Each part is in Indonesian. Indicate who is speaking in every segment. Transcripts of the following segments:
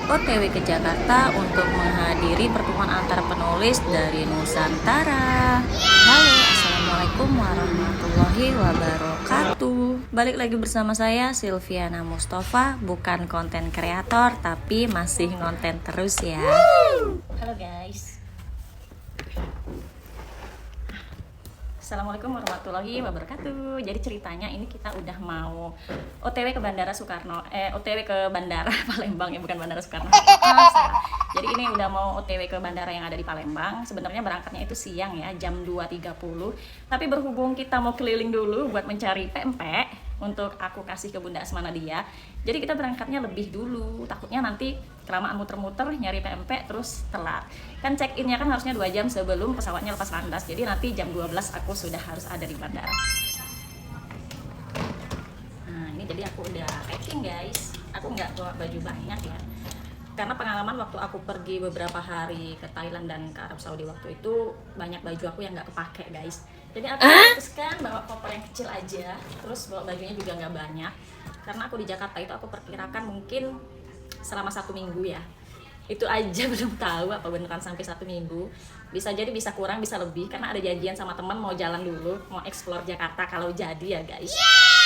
Speaker 1: OTW ke Jakarta untuk menghadiri pertemuan antar penulis dari Nusantara. Halo, assalamualaikum warahmatullahi wabarakatuh. Balik lagi bersama saya Silviana Mustafa, bukan konten kreator tapi masih ngonten terus ya. Halo guys. Assalamualaikum warahmatullahi wabarakatuh. Jadi ceritanya ini kita udah mau OTW ke Bandara Soekarno, OTW ke Bandara Palembang ya, bukan Bandara Soekarno. Jadi ini udah mau OTW ke bandara yang ada di Palembang. Sebenarnya berangkatnya itu siang ya, jam 2.30. Tapi berhubung kita mau keliling dulu buat mencari pempek untuk aku kasih ke Bunda Asma Nadia. Jadi kita berangkatnya lebih dulu. Takutnya nanti kelamaan muter-muter nyari pempek terus telat. Kan check-innya kan harusnya 2 jam sebelum pesawatnya lepas landas. Jadi nanti jam 12 aku sudah harus ada di bandara. Nah, ini jadi aku udah packing guys. Aku nggak bawa baju banyak ya. Karena pengalaman waktu aku pergi beberapa hari ke Thailand dan ke Arab Saudi waktu itu, banyak baju aku yang nggak kepake guys. Jadi aku memutuskan bawa koper yang kecil aja, terus bawa bajunya juga nggak banyak. Karena aku di Jakarta itu aku perkirakan mungkin selama 1 minggu ya. Itu aja belum tahu apa beneran sampai 1 minggu. Bisa jadi bisa kurang, bisa lebih, karena ada janjian sama teman mau jalan dulu, mau explore Jakarta kalau jadi ya guys.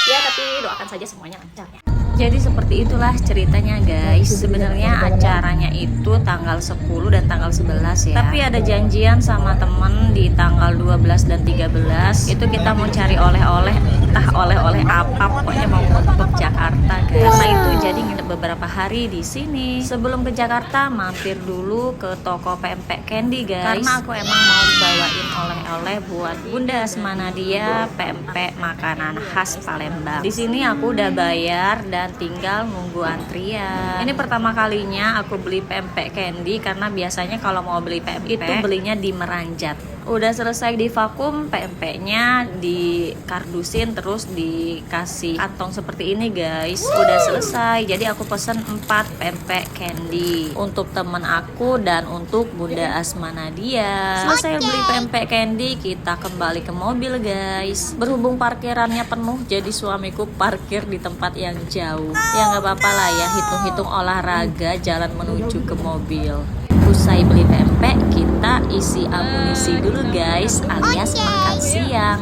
Speaker 1: Ya tapi doakan saja semuanya lancar ya. Jadi seperti itulah ceritanya guys. Sebenarnya acaranya itu tanggal 10 dan tanggal 11 ya. Tapi ada janjian sama temen di tanggal 12 dan 13. Itu kita mau cari oleh-oleh, entah oleh-oleh apa, pokoknya mau untuk Jakarta guys. Karena itu jadi nginep beberapa hari di sini. Sebelum ke Jakarta mampir dulu ke toko pempek candy guys. Karena aku emang mau bawain oleh-oleh buat Bunda Asma Nadia, pempek makanan khas Palembang. Di sini aku udah bayar dan tinggal nunggu antrian. Ini pertama kalinya aku beli pempek candy, karena biasanya kalau mau beli pempek itu belinya di Meranjat. Udah selesai divakum, pempeknya dikardusin terus dikasih kantong seperti ini guys. Udah selesai. Jadi aku pesen 4 pempek candy untuk temen aku dan untuk Bunda Asma Nadia. Selesai beli pempek candy, kita kembali ke mobil guys. Berhubung parkirannya penuh, jadi suamiku parkir di tempat yang jauh. Ya nggak apa-apa lah ya, hitung-hitung olahraga jalan menuju ke mobil. Usai beli pempek, kita isi amunisi dulu guys, alias makan siang.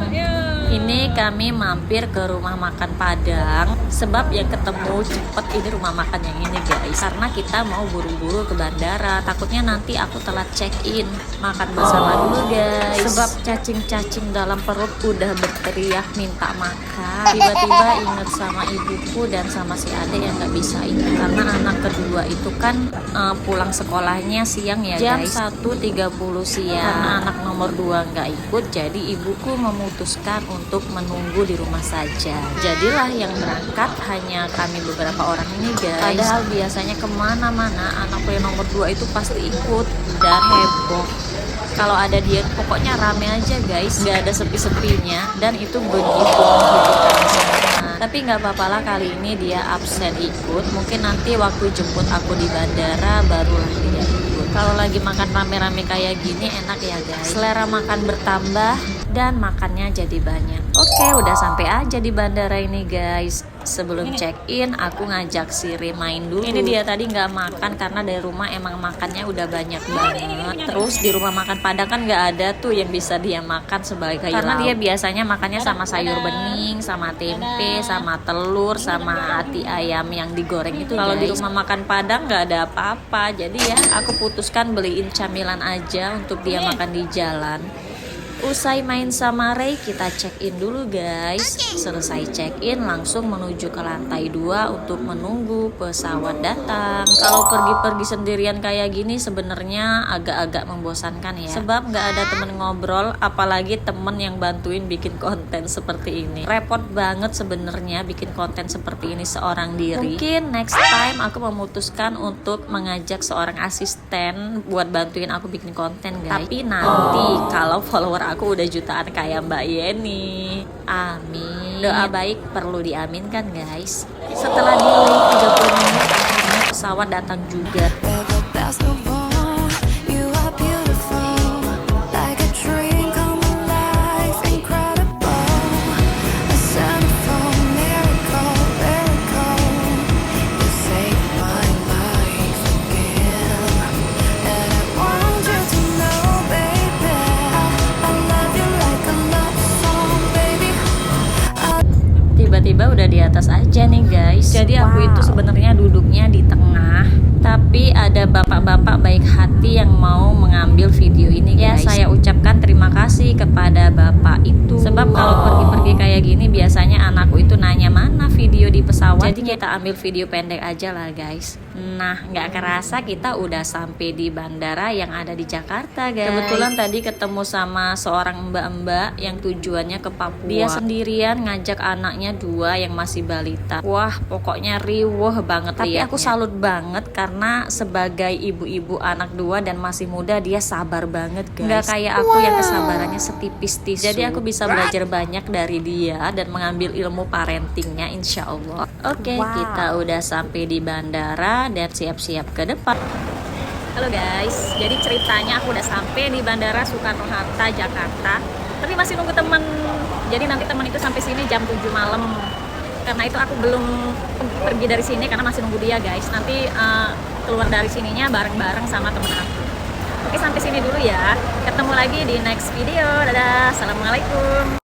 Speaker 1: Ini kami mampir ke rumah makan Padang, sebab yang ketemu cepet ini rumah makan yang ini guys. Karena kita mau buru-buru ke bandara, takutnya nanti aku telat check-in. Makan bersama dulu guys, sebab cacing-cacing dalam perut udah berteriak minta makan. Tiba-tiba inget sama ibuku dan sama si adek yang gak bisa ikut, karena anak kedua itu kan pulang sekolahnya siang ya guys, jam 1.30 siang. Karena anak nomor 2 gak ikut, jadi ibuku memutuskan untuk menunggu di rumah saja. Jadilah yang berangkat hanya kami beberapa orang ini guys. Padahal biasanya kemana-mana anakku yang nomor 2 itu pasti ikut dan heboh. Kalau ada dia pokoknya rame aja guys, gak ada sepi-sepinya, dan itu begitu menghiburkan semua. Tapi nggak apa-apa lah, kali ini dia absen ikut. Mungkin nanti waktu jemput aku di bandara barulah dia ikut. Kalau lagi makan rame-rame kayak gini enak ya guys, selera makan bertambah dan makannya jadi banyak. Oke, udah sampai aja di bandara ini guys. Sebelum check-in aku ngajak Siri main dulu. Ini dia tadi nggak makan karena dari rumah emang makannya udah banyak banget. Terus di rumah makan Padang kan nggak ada tuh yang bisa dia makan sebagai karena lauk. Dia biasanya makannya sama sayur bening, sama tempe, sama telur, sama hati ayam yang digoreng itu. Kalau di rumah makan Padang nggak ada apa-apa. Jadi ya aku putuskan beliin camilan aja untuk dia makan di jalan. Usai main sama Ray, kita check-in dulu guys. Selesai check-in langsung menuju ke lantai 2 untuk menunggu pesawat datang. Kalau pergi-pergi sendirian kayak gini sebenarnya agak-agak membosankan ya, sebab nggak ada temen ngobrol, apalagi temen yang bantuin bikin konten seperti ini. Repot banget sebenarnya bikin konten seperti ini seorang diri. Mungkin next time aku memutuskan untuk mengajak seorang asisten buat bantuin aku bikin konten guys. Tapi nanti kalau follower aku udah jutaan kayak Mbak Yeni. Amin. Doa baik perlu diaminkan guys. Setelah delay 30 menit akhirnya pesawat datang juga. terbatas aja nih guys. Jadi aku itu sebenarnya duduknya di tengah, tapi ada bapak-bapak baik hati yang mau mengambil video ini guys. Ya, saya ucapkan terima kasih kepada bapak itu. Sebab kalau pergi-pergi kayak gini biasanya anakku itu nanya mana video di pesawat. Jadi kita ambil video pendek aja lah guys. Nah, nggak kerasa kita udah sampai di bandara yang ada di Jakarta guys. Kebetulan tadi ketemu sama seorang mbak-mbak yang tujuannya ke Papua. Dia sendirian ngajak anaknya 2 yang masih balita. Wah, pokoknya riweh banget. Tapi aku salut banget karena sebagai ibu-ibu anak 2 dan masih muda, dia sabar banget guys. Nggak kayak aku yang kesabarannya setipis tisu. Jadi aku bisa belajar banyak dari dia dan mengambil ilmu parentingnya insya Allah. Oke, kita udah sampai di bandara dan siap-siap ke depan. Halo guys, jadi ceritanya aku udah sampai di Bandara Soekarno-Hatta, Jakarta. Tapi masih nunggu temen. Jadi nanti temen itu sampai sini jam 7 malam. Karena itu aku belum pergi dari sini karena masih nunggu dia guys. Nanti keluar dari sininya bareng-bareng sama temen aku. Oke, sampai sini dulu ya. Ketemu lagi di next video. Dadah, assalamualaikum.